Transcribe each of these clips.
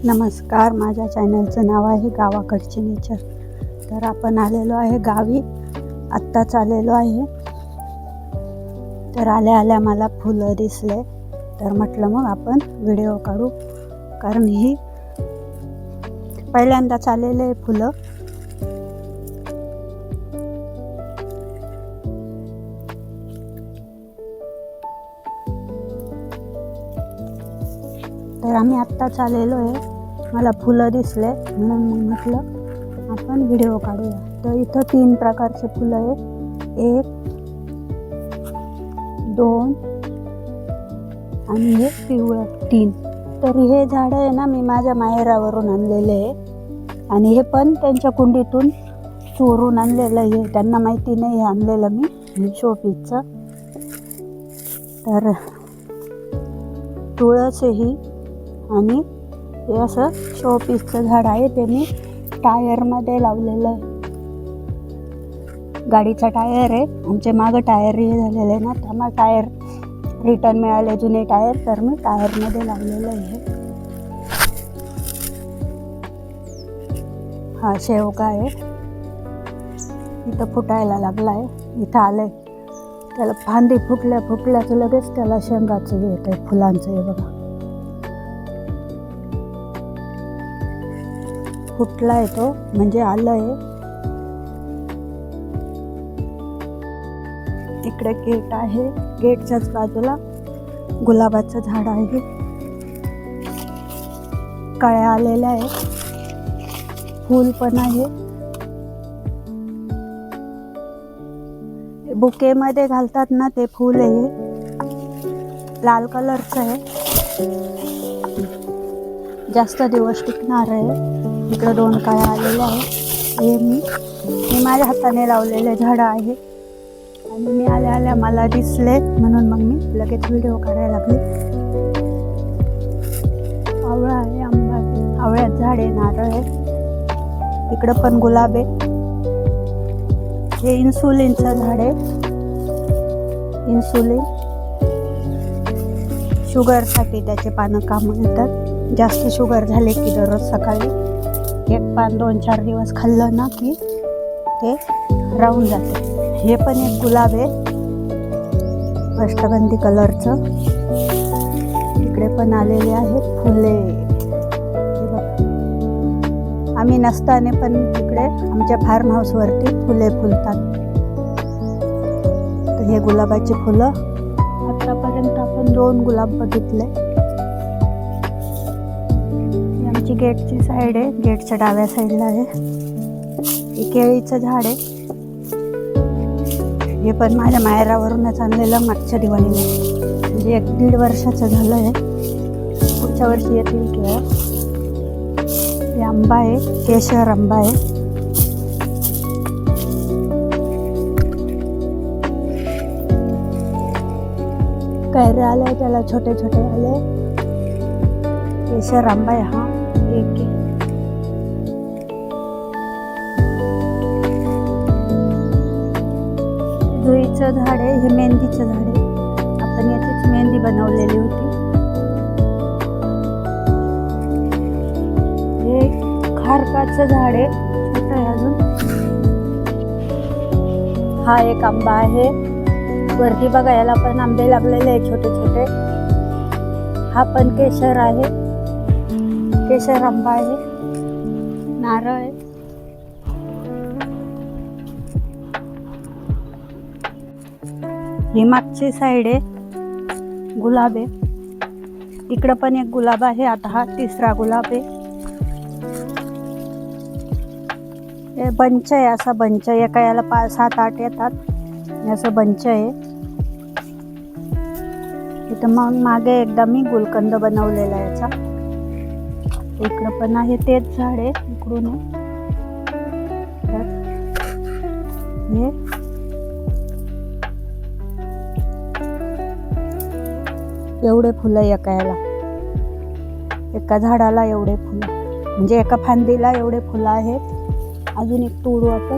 नमस्कार, माझ्या चॅनलचं नाव आहे गावाकडचे नेचर. तर आपण आलेलो आहे गावी, आत्ताच आलेलो आहे. तर आल्या आल्या मला फुलं दिसले, तर म्हटलं मग आपण व्हिडिओ काढू, कारण ही पहिल्यांदाच आलेले फुलं. तर आम्ही आत्ताच आलेलो आहे, मला फुलं दिसले म्हणून मग म्हटलं आपण व्हिडिओ काढूया. तर इथं 3 प्रकारचे फुलं आहेत, 1, 2 आणि हे पिवळं 3. तर हे झाड आहे ना, मी माझ्या माहेरावरून आणलेले आहे आणि हे पण त्यांच्या कुंडीतून चोरून आणलेलं आहे. त्यांना माहिती नाही हे आणलेलं मी शोपीसचं. तर तुळस ही आणि हे असं शोपीसचं झाड आहे, ते मी टायरमध्ये लावलेलं आहे. गाडीचा टायर आहे, आमचे मागं टायर हे झालेलं आहे ना, त्यामुळे टायर रिटर्न मिळाले जुने टायर, तर मी टायरमध्ये लावलेलं आहे. हा शेवगा आहे, इथं फुटायला लागला आहे, इथं आलंय. त्याला फांदी फुटल्याचं लगेच त्याला शेंगाचं येत आहे, फुलांचं आहे बघा. फुटला आहे तो, म्हणजे आलं आहे. इकडे गेट आहे, गेटच्याच बाजूला गुलाबाचं झाड आहे, कळ्या आलेल्या आहे, फूल पण आहे. बुकेमध्ये घालतात ना ते फूल आहे, लाल कलरचं आहे, जास्त दिवस टिकणार आहे. इकडे 2 कळ्या आलेल्या आहेत. हे मी माझ्या हाताने लावलेले झाडं आहे आणि मी आल्या मला दिसले म्हणून मग मी लगेच व्हिडिओ काढायला लागले. आवळा आहे, आंबा आहे, आवळ्यात झाड आहे, नारळ आहे. इकडं पण गुलाब आहे. हे इन्सुलिनचं झाड आहे, इन्सुलिन शुगरसाठी त्याचे पानं कामं येतात. जास्त शुगर झाले की दररोज सकाळी 1 पान 2-4 दिवस खाल्लं ना की ते राहून जाते. हे पण एक गुलाब आहे, अष्टगंधी कलरचं. इकडे पण आलेले आहेत फुले. आम्ही नसताना पण इकडे आमच्या फार्म हाऊसवरती फुले फुलतात. तर हे गुलाबाची फुलं, आतापर्यंत आपण 2 गुलाब बघितले. आमची गेटची साईड आहे, गेटच्या डाव्या साईडला आहे. हे केळीचं झाड आहे, हे पण माझ्या माहेरावरूनच आणलेलं मागच्या दिवाळीला, म्हणजे 1-1.5 वर्षाचं झालं आहे. पुढच्या वर्षी येतील केळं. हे आंबा आहे, केशर आंबा आहे. कैरे आले, त्याला छोटे छोटे आले. केशर आंबा आहे हा, एक आहे. जुईचं झाड आहे, हे मेहंदीचं झाड आहे. आपण याचीच मेहंदी बनवलेली होती. हे खारकाचं झाड आहे, छोटं आहे अजून. हा एक आंबा आहे, वरती बघा याला पण आंबे लागलेले आहे छोटे छोटे. हा पण केशर आहे, केशर आंबा आहे. नारळ आहे. ही मागची साईड आहे, गुलाब आहे. इकडं पण एक गुलाब आहे, आता हा 3रा गुलाब आहे. हे बंच आहे, असा बंच, एका याला 7-8 येतात, असं बंच आहे. इथं मग मागे एकदा मी गुलकंद बनवलेला याचा. इकडं पण आहे तेच झाड आहे, इकडून हे एवढे फुलं एका झाडाला एवढे फुलं, म्हणजे एका फांदीला एवढे फुलं आहेत. अजून एक तोडू आपण,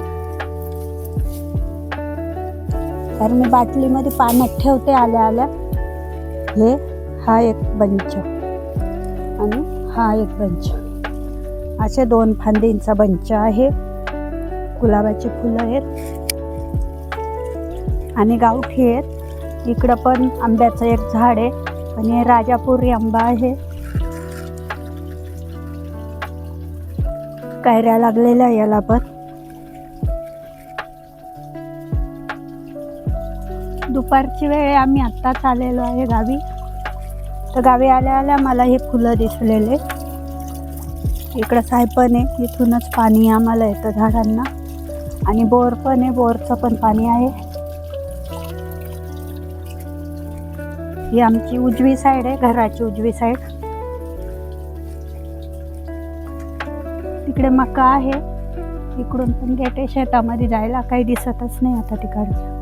कारण मी बाटलीमध्ये पाण्यात ठेवते आल्या. हे हा एक बंच आणि हा एक बंच, असे 2 फांदींचा बंच आहे. गुलाबाची फुलं आहेत आणि गावठी आहेत. इकडं पण आंब्याचं एक झाड आहे आणि हे राजापुरी आंबा आहे. कैऱ्या लागलेल्या याला पण. दुपारची वेळ आम्ही आत्ताच आलेलो आहे गावी. तर गावी आल्या आल्या मला हे फुलं दिसलेले. इकडं सायपण आहे, इथूनच पाणी आम्हाला येतं झाडांना. आणि बोर पण आहे, बोरचं पण पाणी आहे. ही आमची उजवी साईड आहे, घराची उजवी साईड. तिकडे मका आहे, इकडून पण गेट आहे. शेतामध्ये जायला काही दिसतच नाही आता तिकडचं.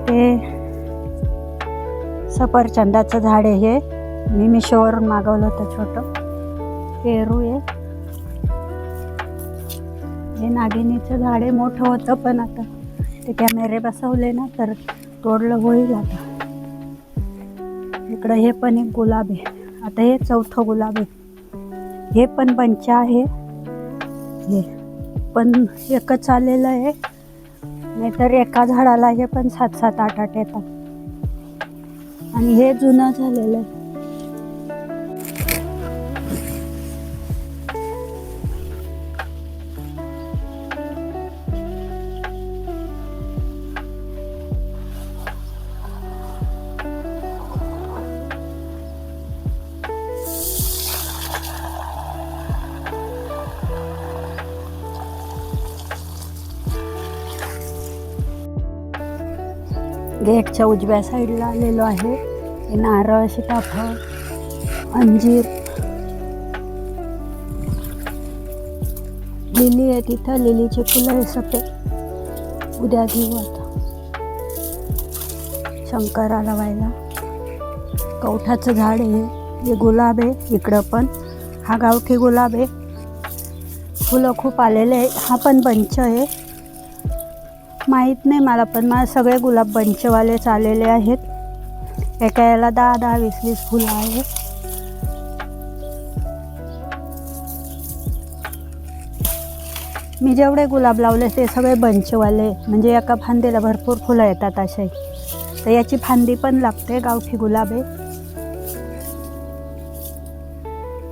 ते सफरचंदाचं झाड आहे हे, मी मिशोवरून मागवलं होतं छोटं. पेरू आहे, हे नागिनीचं झाड आहे. मोठं होतं पण आता ते कॅमेरे बसवले ना तर तोडलं होईल आता. इकडं हे पण एक गुलाब आहे, आता हे 4थं गुलाब आहे. हे पण बंच आहे, हे पण एकच आलेलं आहे. नाहीतर एका झाडाला हे पण 7-7, 8-8 येतात. आणि हे जुनं झालेलं आहे. गेटच्या उजव्या साईडला आलेलो आहे. हे नारळ, सीताफळ, अंजीर, लिली आहे तिथं. लिलीची फुलं आहे सफेद, उद्या घेऊ आता. शंकराला व्हायला कवठाचं झाड आहे. हे गुलाब आहे, इकडं पण हा गावठी गुलाब आहे. फुलं खूप आलेले आहे. हा पण बंच आहे, माहीत नाही मला, पण मला सगळे गुलाब बंचवालेच आलेले आहेत. एका याला 10-10, 20-20 फुलं आहेत. मी जेवढे गुलाब लावले ते सगळे बंचवाले, म्हणजे एका फांदीला भरपूर फुलं येतात असे. तर याची फांदी पण लागते, गावठी गुलाब आहे.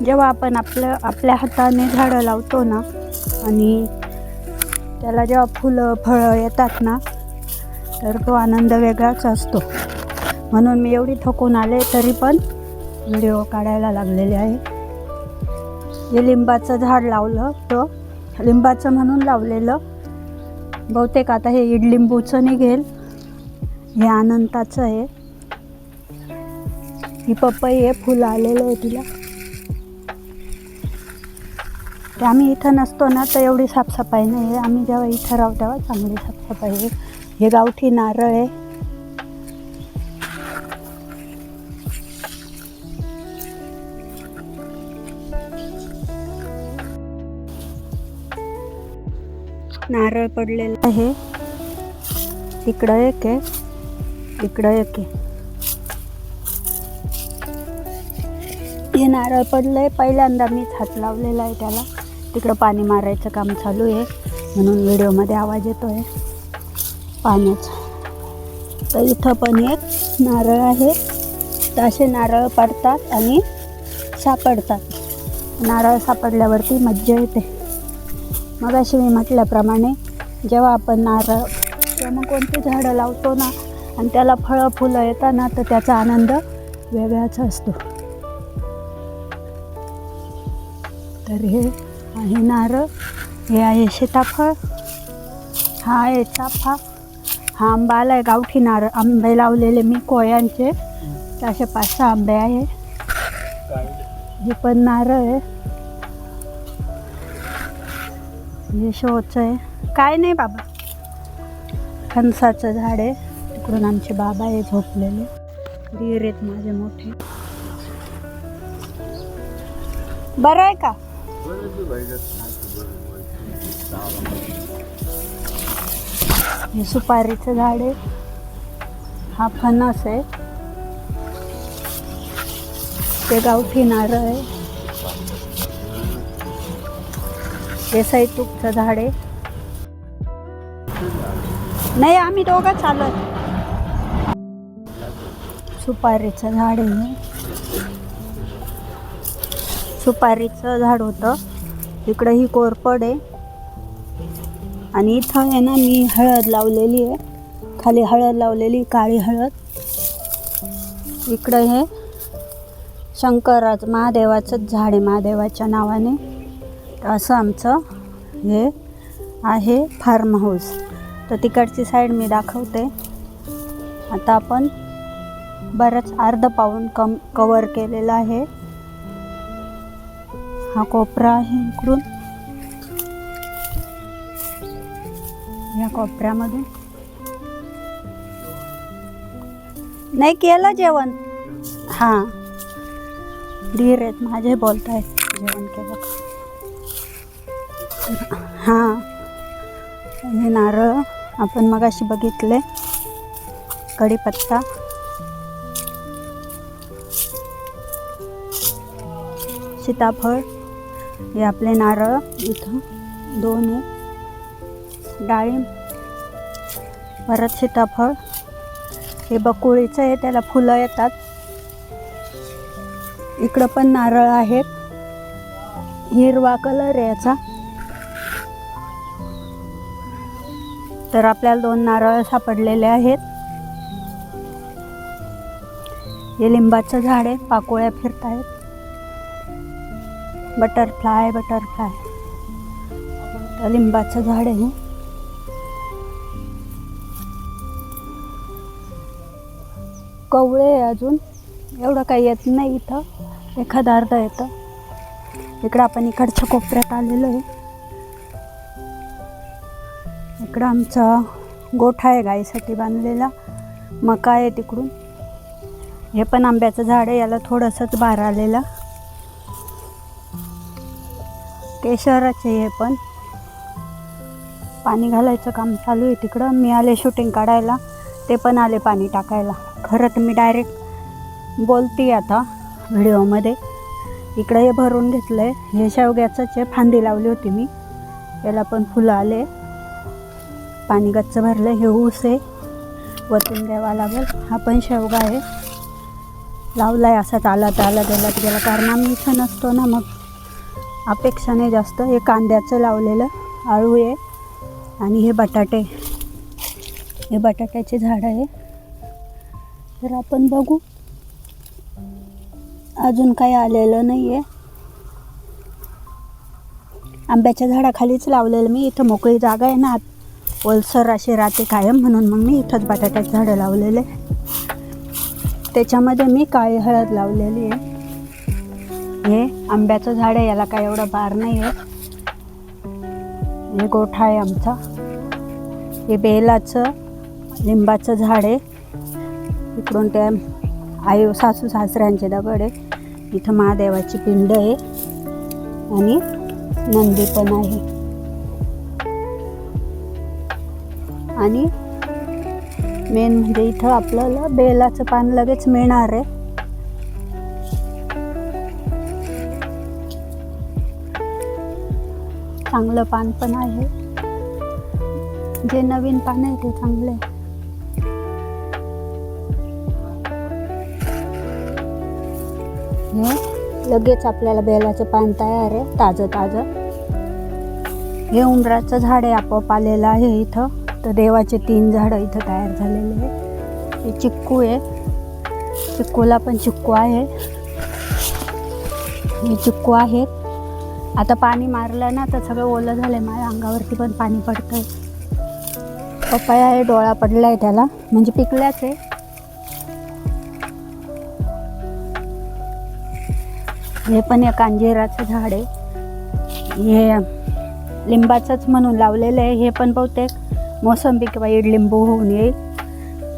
जेव्हा आपण आपल्या हाताने झाडं लावतो ना आणि त्याला जेव्हा फुलं फळं येतात ना तर तो आनंद वेगळाच असतो. म्हणून मी एवढी थकून आले तरी पण व्हिडिओ काढायला लागलेले आहे. हे लिंबाचं झाड लावलं, तो लिंबाचं म्हणून लावलेलं. बहुतेक आता हे इडलिंबूचं निघेल. हे अनंताचं आहे. ही पपई आहे, फुलं आलेलं आहे तिला. ते आम्ही इथं नसतो ना तर एवढी साफसफाई नाही आहे. आम्ही जेव्हा इथं राहू तेव्हा चांगली साफसफाई आहे. हे गावठी नारळ आहे. नारळ पडलेलं आहे. इकडं एक आहे, इकडं एक आहे. हे नारळ पडलंय, पहिल्यांदा मीच हात लावलेला आहे त्याला. तिकडं पाणी मारायचं काम चालू आहे म्हणून व्हिडिओमध्ये आवाज येतो आहे पाण्याचा. तर इथं पण एक नारळ आहे. तर असे नारळ पडतात आणि सापडतात. नारळ सापडल्यावरती मज्जा येते. मग अशी मी म्हटल्याप्रमाणे जेव्हा आपण नारळ किंवा मग कोणती झाडं लावतो ना आणि त्याला फळं फुलं येतात ना तर त्याचा आनंद वेगळाच असतो. तर हे आहे नारळ, हे आहे सीताफळ, हा आहे चाफा, हा आंबा आला आहे. गावठी नारळ आंबे लावलेले मी कोयांचे, असे 5-6 आंबे आहे. हे पण नारळ आहे. हे शोचं आहे. काय नाही बाबा, फणसाचं झाड आहे. तिकडून आमचे बाबा आहे झोपलेले. दीर आहेत माझे मोठे. बरं आहे का? हे सुपारीचं झाड आहे. हा फणस आहे. ते गावठी नारळ आहे. हे सैतूकचं झाड आहे. नाही, आम्ही दोघं चालत. सुपारीचं झाड आहे. सुपारीचं झाड होतं. इकडं ही कोरपड आहे. आणि इथं आहे ना, मी हळद लावलेली आहे. खाली हळद लावलेली, काळी हळद. इकडं हे शंकराचं महादेवाचंच झाड आहे, महादेवाच्या नावाने. असं आमचं हे आहे फार्म हाऊस. तर तिकडची साईड मी दाखवते. आता आपण बरंच अर्ध पाऊण कवर केलेलं आहे. हा कोपरा आहे इकडून. या कोपऱ्यामधून नाही केलं जेवण. हां, धीर आहेत माझे, बोलतायत जेवण केलं. हां, हे नारळ आपण मगाशी बघितले. कढीपत्ता, सीताफळ, हे आपले नारळ इथं 2 आहे. डाळिंब, परत सीताफळ. हे बकुळीचं आहे, त्याला फुलं येतात. इकडं पण नारळ आहेत. हिरवा कलर आहे याचा. तर आपल्याला 2 नारळ सापडलेले आहेत. हे लिंबाचं झाड आहे, पाकोळ्या फिरत आहेत. बटरफ्लाय तर लिंबाचं झाड आहे. कवळे अजून एवढं काही येत नाही इथं, एखादा अर्ध येतं. इकडं आपण इकडच्या कोपऱ्यात आलेलो आहे. इकडं आमचा गोठा आहे गाईसाठी बांधलेला. मका आहे तिकडून. हे पण आंब्याचं झाड आहे, याला थोडंसंच बार आलेला. केशराचे हे पण पाणी घालायचं काम चालू आहे तिकडं. मी आले शूटिंग काढायला, ते पण आले पाणी टाकायला. खरं तर मी डायरेक्ट बोलते आता व्हिडिओमध्ये. इकडं हे भरून घेतलं आहे. हे शेवग्याचंच आहे, फांदी लावली होती मी. याला पण फुलं आले. पाणी गच्च भरलं. हे ऊस आहे, वतून द्यावा लागेल. हा पण शेवगा आहे, लावला आहे असाच. आला गेला. कारण आम्ही इथं नसतो ना, मग अपेक्षा नाही जास्त. हे कांद्याचं लावलेलं आळू आहे. आणि हे बटाटे, हे बटाट्याचे झाड आहे. तर आपण बघू, अजून काही आलेलं नाही आहे. आंब्याच्या झाडाखालीच लावलेलं मी. इथं मोकळी जागा आहे ना, ओलसर अशी राहते कायम, म्हणून मग मी इथंच बटाट्याची झाडं लावलेले. त्याच्यामध्ये मी काळी हळद लावलेली आहे. हे आंब्याचं झाड आहे, याला काय एवढं बार नाही आहे. हे गोठा आहे आमचा. हे बेलाचं लिंबाचं झाड आहे. इकडून त्या सासू सासऱ्यांचे दगड आहे. इथं महादेवाची पिंड आहे आणि नंदी पण आहे. आणि मेन म्हणजे इथं आपल्याला बेलाचं पान लगेच मिळणार आहे. चांगलं पान पण आहे. जे नवीन पान आहे ते चांगले आहे. हे लगेच आपल्याला बेलाचं पान तयार आहे, ताजं. हे उंबराचं झाड आहे, आपोआप आलेलं आहे इथं. तर देवाचे 3 झाडं इथं तयार झालेले आहे. हे चिक्कू आहे, चिक्कूला पण चिक्कू आहे. हे चिक्कू आहेत. आता पाणी मारलं ना तर सगळं ओलं झालं. माझ्या अंगावरती पण पाणी पडतंय. पपया आहे, डोळा पडला आहे त्याला, म्हणजे पिकल्याच आहे. हे पण एक अंजिराचं झाड आहे. हे लिंबाचंच म्हणून लावलेलं आहे. हे पण बहुतेक मोसंबी किंवा इडलिंबू होऊन येईल,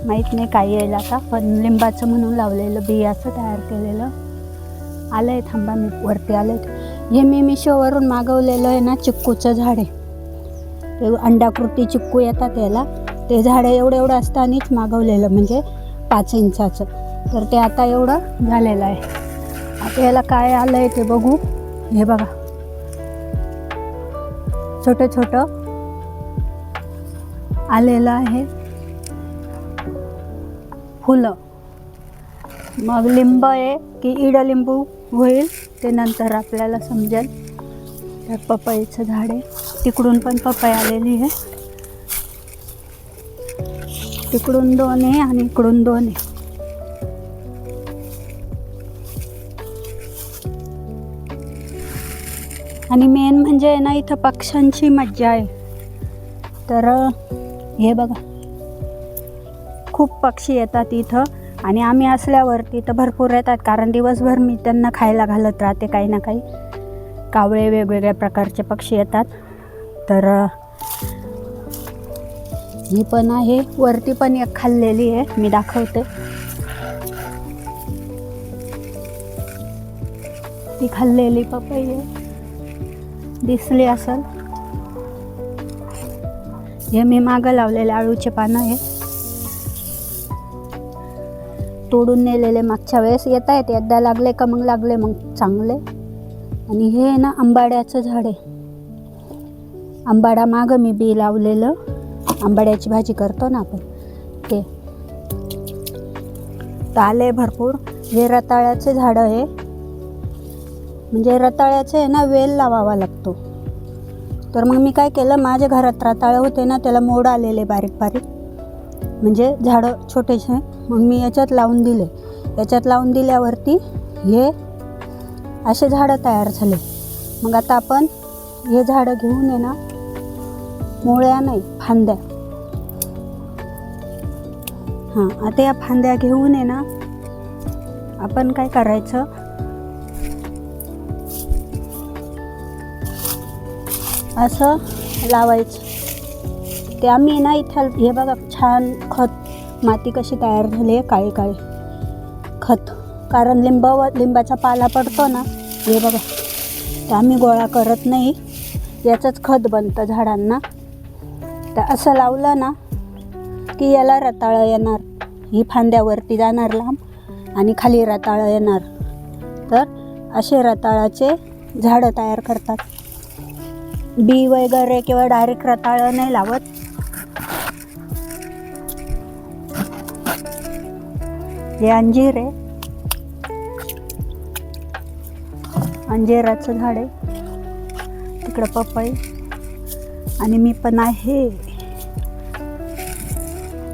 माहीत नाही काय येईल आता. पण लिंबाचं म्हणून लावलेलं, बियाचं तयार केलेलं आलं आहे. थांबा, मी वरती आलं आहे. हे मी मिशोवरून मागवलेलं आहे ना, चिक्कूचं झाड आहे. ते अंडाकृती चिक्कू येतात याला. ते झाड एवढं असतानाच मागवलेलं, म्हणजे 5 इंचाचं. तर ते आता एवढं झालेलं आहे. आता याला काय आलं आहे ते बघू. हे बघा छोटं छोटं आलेलं आहे फुलं. मग लिंब आहे की इडलिंबू होईल ते नंतर आपल्याला समजेल. तर पपईचं झाड आहे, तिकडून पण पपई आलेली आहे. तिकडून 2 आहे आणि इकडून 2 आहे. आणि मेन म्हणजे ना इथं पक्ष्यांची मज्जा आहे. तर हे बघा खूप पक्षी येतात इथं आणि आम्ही असल्यावरती तर भरपूर येतात, कारण दिवसभर मी त्यांना खायला घालत राहते काही ना काही. कावळे वेगवेगळ्या प्रकारचे पक्षी येतात. तर ही पण आहे, वरती पण एक खाल्लेली आहे, मी दाखवते. ती खाल्लेली पपई आहे, दिसली असेल. हे मी मागं लावलेले आळूचे पानं आहे, तोडून नेलेले मागच्या वेळेस. येता येते एकदा लागले का मग लागले मग चांगले. आणि हे ना आंबाड्याचं झाड आहे. आंबाडा मागं मी बी लावलेलं, आंबाड्याची भाजी करतो ना आपण ते. तर आले भरपूर. हे रताळ्याचे झाड आहे, म्हणजे रताळ्याचे आहे ना वेल लावावा लागतो. तर मग मी काय केलं, माझ्या घरात रताळे होते ना, त्याला मोड आलेले बारीक बारीक, म्हणजे झाडं छोटेसे. मग मी याच्यात लावून दिले. याच्यात लावून दिल्यावरती हे असे झाडं तयार झाले. मग आता आपण हे झाडं घेऊन आहे ना, मुळ्या नाही फांद्या, हां आता या फांद्या घेऊन आहे ना आपण काय करायचं, असं लावायचं. ते आम्ही ना इथं हे बघा छान खत, माती कशी तयार झाली आहे, काळी काळी खत. कारण लिंबाचा पाला पडतो ना, हे बघा, ते आम्ही गोळा करत नाही, याचंच खत बनतं झाडांना. तर असं लावलं ना की याला रताळं येणार. ही फांद्यावरती जाणार लांब आणि खाली रताळं येणार. तर असे रताळाचे झाडं तयार करतात. बी वगैरे किंवा डायरेक्ट रताळं नाही लावत. हे अंजीर आहे, अंजिराचं झाड आहे. तिकडं पपई आणि मी पण आहे.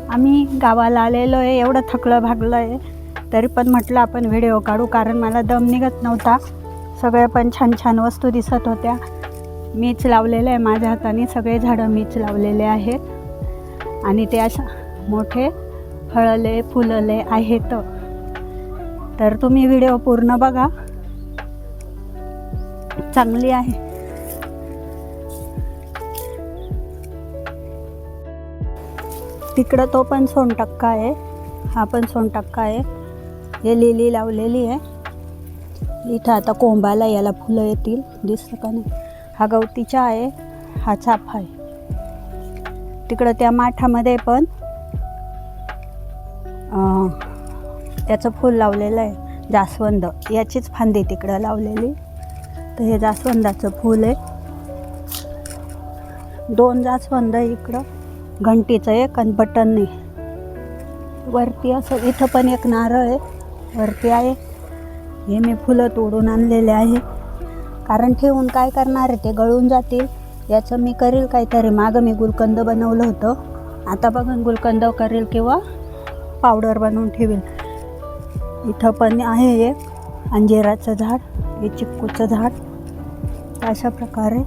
आम्ही गावाला आलेलो आहे, एवढं थकलं भागलं आहे, तरी पण म्हटलं आपण व्हिडिओ काढू, कारण मला दम निघत नव्हता. सगळ्या पण छान छान वस्तू दिसत होत्या. मीच लावलेलं आहे, माझ्या हाताने सगळे झाडं मीच लावलेले आहेत. आणि ते अशा मोठे फळले फुलले आहेत. तर तुम्ही व्हिडिओ पूर्ण बघा, चांगली आहे. तिकडं तो पण सोनटक्का आहे, हा पण सोनटक्का आहे. हे लिली लावलेली आहे. इथं आता कोंबाला याला फुलं येतील, दिसतं का नाही. हा गवतीचा आहे, हा चाफा आहे. तिकडं त्या माठामध्ये पण त्याचं फूल लावलेलं आहे, जास्वंद. याचीच फांदी तिकडं लावलेली. तर हे जास्वंदाचं फूल आहे. 2 जास्वंद इकडं, घंटीचं एक आणि बटन नाही. वरती असं इथं पण एक नारळ आहे, वरती आहे. हे मी फुलं तोडून आणलेले आहे, कारण ठेवून काय करणार आहे, ते गळून जातील. याचं मी करेल काहीतरी. मागं मी गुलकंद बनवलं होतं, आता बघा गुलकंद करेल किंवा पावडर बनवून ठेवेल. इथं पण आहे एक अंजिराचं झाड, हे चिक्कूचं झाड. अशा प्रकारे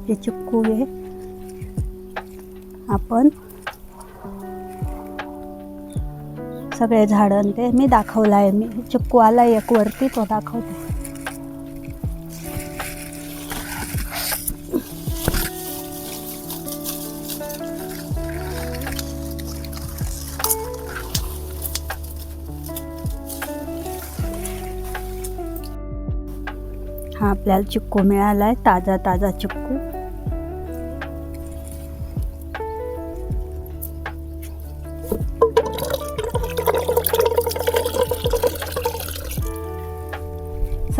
हे चिक्कू आहे. आपण सगळे झाडं ते मी दाखवलं आहे. मी चिक्कू आला एक वरती, तो दाखवते. हा आपल्याला चिक्कू मिळाला आहे, ताजा ताजा चिक्कू.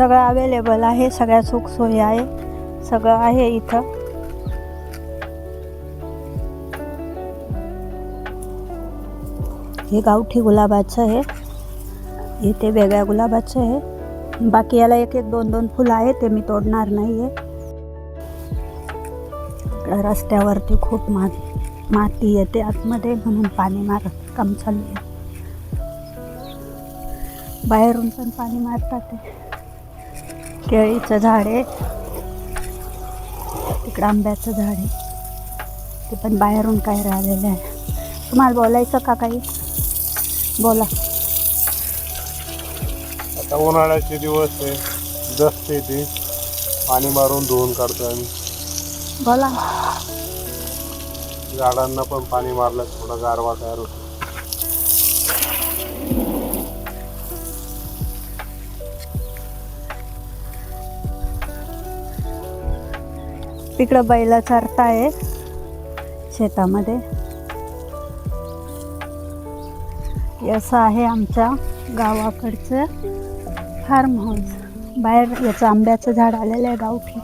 सगळं अवेलेबल आहे, सगळ्या सुखसोयी आहे, सगळं आहे इथं. हे गावठी गुलाबाचं आहे, इथे वेगळ्या गुलाबाचं आहे. बाकी याला एक एक दोन दोन फुलं आहे, ते मी तोडणार नाही आहे. रस्त्यावरती खूप माती येते आतमध्ये, म्हणून पाणी मारत काम चालू आहे. बाहेरून पण पाणी मारतात ते. केळीचं झाड आहे, तिकडं आंब्याचं झाड आहे, ते पण बाहेरून काय राहिलेलं आहे. तुम्हाला बोलायचं का काही? बोला. आता उन्हाळ्याचे दिवस आहे, दस्त येते, पाणी मारून धुवून काढतो आम्ही. बोला. झाडांना पण पाणी मारलं थोडा गारवा तयार होतो. तिकडं बैल चरताय शेतामध्ये. असं आहे आमच्या गावाकडचं फार्म हाऊस. बाहेर याचं आंब्याचं झाड आलेलं आहे गावठी.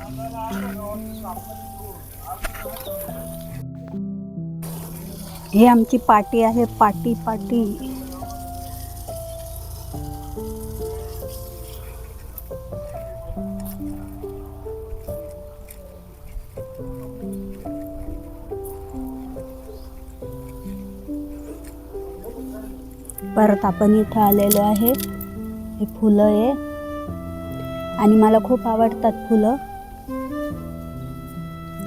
ही आमची पाटी आहे, पाटी. परत आपण इथं आलेलो आहे. हे फुलं आहे आणि मला खूप आवडतात फुलं.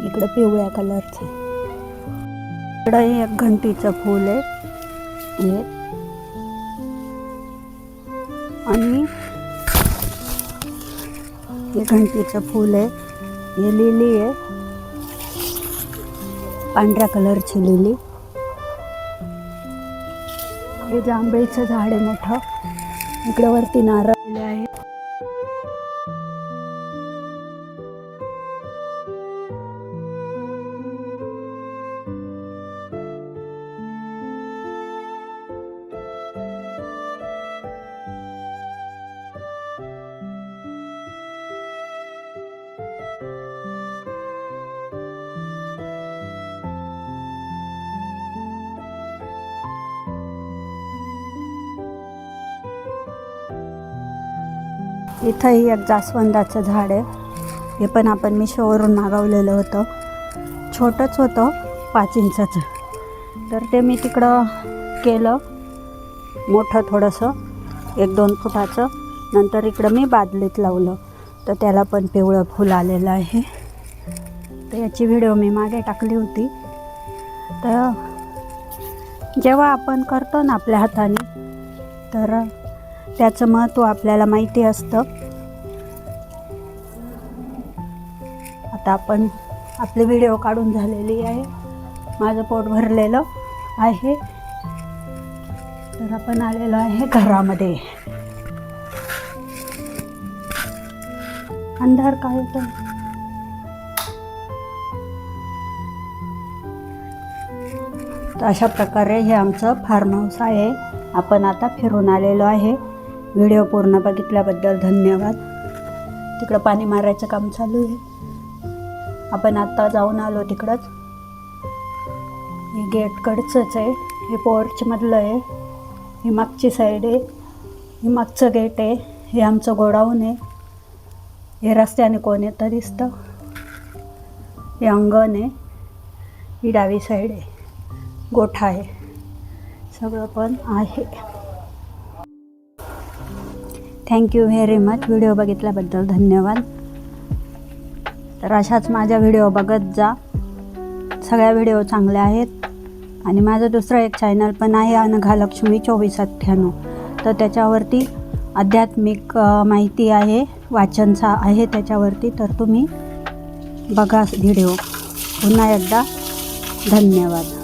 इकडं पिवळ्या कलरचं, इकडं एक घंटीचं फूल आहे हे, आणि हे घंटीचं फूल आहे. हे लिली आहे, पांढऱ्या कलरची लिली. हे जांभळीचं झाड आहे मोठं. इकडे वरती नारळ आहे. इथंही एक जास्वंदाचं झाड आहे. हे पण आपण मिशोवरून मागवलेलं होतं. छोटंच होतं, 5 इंचाचं. तर ते मी तिकडं केलं मोठं थोडंसं, 1-2 फुटाचं. नंतर इकडं मी बादलीत लावलं, तर त्याला पण पिवळं फूल आलेलं आहे. तर याची व्हिडिओ मी मागे टाकली होती. तर जेव्हा आपण करतो ना आपल्या हाताने, तर त्याचं महत्त्व आपल्याला माहिती असतं. आता आपण आपली व्हिडिओ काढून झालेली आहे, माझं पोट भरलेलं आहे. तर आपण आलेलो आहे घरामध्ये. अंधार काय होतं. तर अशा प्रकारे हे आमचं फार्म हाऊस आहे. आपण आता फिरून आलेलो आहे. व्हिडिओ पूर्ण बघितल्याबद्दल धन्यवाद. तिकडं पाणी मारायचं काम चालू आहे. आपण आत्ता जाऊन आलो तिकडंच. हे गेटकडचंच आहे, हे पोर्चमधलं आहे. ही मागची साईड आहे, ही मागचं गेट आहे. हे आमचं गोडाऊन आहे. हे रस्त्याने कोण येतं दिसतं. हे अंगण आहे. ही डावी साईड आहे, गोठा आहे. सगळं पण आहे. Thank you very much. व्हिडिओ बघितल्याबद्दल धन्यवाद. तर अशाच माझ्या व्हिडिओ बघत जा. सगळ्या व्हिडिओ चांगल्या आहेत. आणि माझं दुसरं एक चॅनल पण आहे, अनघालक्ष्मी 2498. तर त्याच्यावरती आध्यात्मिक माहिती आहे, वाचनचा आहे त्याच्यावरती. तर तुम्ही बघा व्हिडिओ. पुन्हा एकदा धन्यवाद.